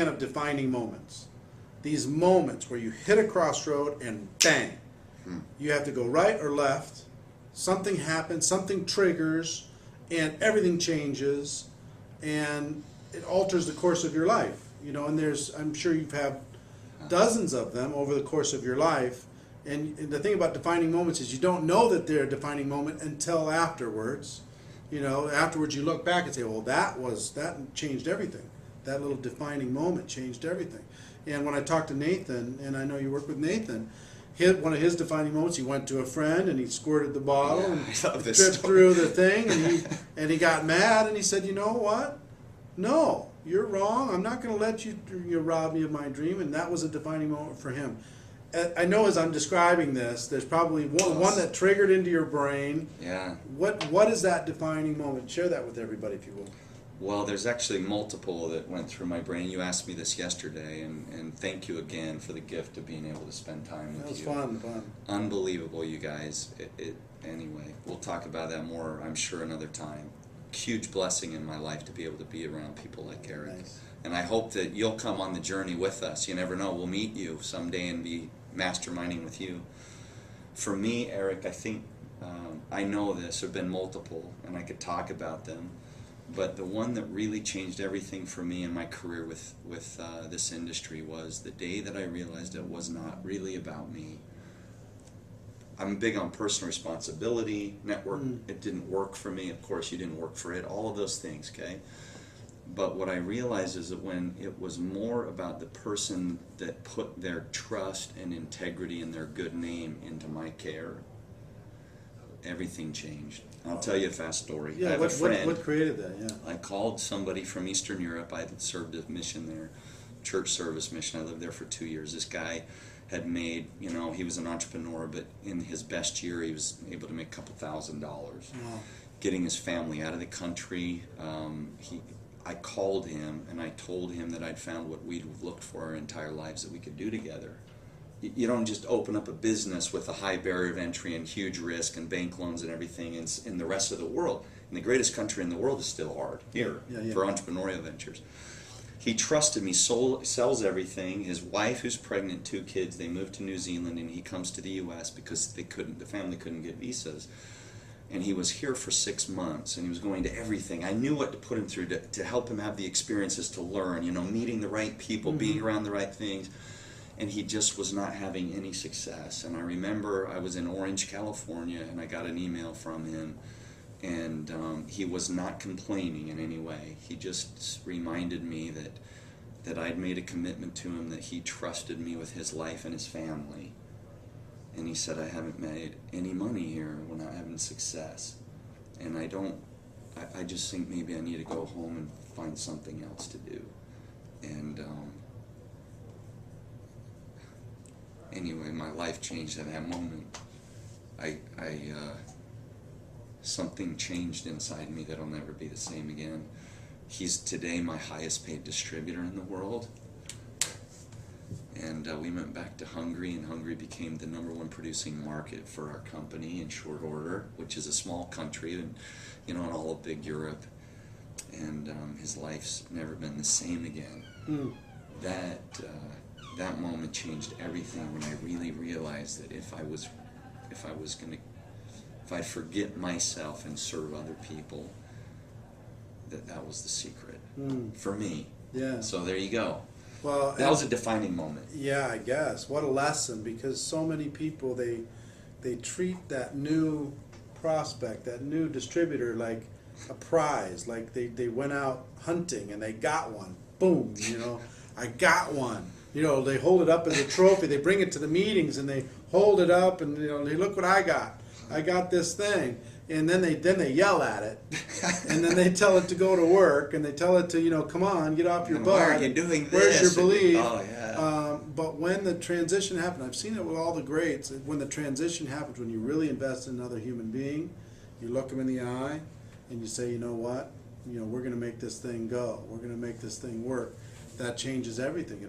fan of defining moments. These moments where you hit a crossroad and bang, you have to go right or left. Something happens, something triggers, and everything changes, and it alters the course of your life. You know, and I'm sure you've had dozens of them over the course of your life. And the thing about defining moments is you don't know that they're a defining moment until afterwards. You know, afterwards you look back and say, well, that changed everything. That little defining moment changed everything. And when I talked to Nathan, and I know you work with Nathan, one of his defining moments, he went to a friend and he squirted the bottle and tripped through the thing, and he got mad and he said, you know what? No, you're wrong. I'm not going to let you rob me of my dream. And that was a defining moment for him. I know as I'm describing this, there's probably one that triggered into your brain. Yeah. What is that defining moment? Share that with everybody, if you will. Well, there's actually multiple that went through my brain. You asked me this yesterday, and thank you again for the gift of being able to spend time with you. That was fun. Unbelievable, you guys. Anyway, we'll talk about that more, I'm sure, another time. Huge blessing in my life to be able to be around people like Eric. Nice. And I hope that you'll come on the journey with us. You never know, we'll meet you someday and be masterminding with you. For me, Eric, I think, I know this, there have been multiple, and I could talk about them. But the one that really changed everything for me in my career with this industry was the day that I realized it was not really about me. I'm big on personal responsibility, network. It didn't work for me. Of course, you didn't work for it. All of those things, okay? But what I realized is that when it was more about the person that put their trust and integrity and their good name into my care, everything changed. I'll tell you a fast story. Yeah, I have a friend. What created that? Yeah. I called somebody from Eastern Europe. I had served a mission there, church service mission. I lived there for 2 years. This guy had made, you know, he was an entrepreneur, but in his best year, he was able to make a couple $1,000. Wow. Getting his family out of the country. I called him and I told him that I'd found what we'd looked for our entire lives that we could do together. You don't just open up a business with a high barrier of entry and huge risk and bank loans and everything in the rest of the world. And the greatest country in the world is still hard here for entrepreneurial ventures. He trusted me, sells everything. His wife, who's pregnant, 2 kids, they moved to New Zealand, and he comes to the U.S. because the family couldn't get visas. And he was here for 6 months, and he was going to everything. I knew what to put him through to help him have the experiences to learn, you know, meeting the right people, being around the right things. And he just was not having any success. And I remember I was in Orange, California, and I got an email from him, and he was not complaining in any way. He just reminded me that I'd made a commitment to him, that he trusted me with his life and his family. And he said, I haven't made any money here, we're not having success. And I just think maybe I need to go home and find something else to do. And anyway, my life changed at that moment. Something changed inside me that'll never be the same again. He's today my highest paid distributor in the world. And we went back to Hungary, and Hungary became the #1 producing market for our company in short order, which is a small country, and you know, in all of big Europe. And his life's never been the same again. That moment changed everything when I really realized that if I'd forget myself and serve other people, that was the secret for me. Yeah. So there you go. Well, that was a defining moment. Yeah, I guess. What a lesson, because so many people, they treat that new prospect, that new distributor, like a prize. Like they went out hunting and they got one. Boom, you know, I got one. You know, they hold it up as a trophy. They bring it to the meetings and they hold it up and, you know, hey, look what I got. I got this thing. And then they yell at it, and then they tell it to go to work, and they tell it to, you know, come on, get off your butt. Why are you doing this? Where's your belief? Oh, yeah. But when the transition happened, I've seen it with all the greats. When the transition happens, when you really invest in another human being, you look them in the eye, and you say, you know what? You know, we're going to make this thing go. We're going to make this thing work. That changes everything.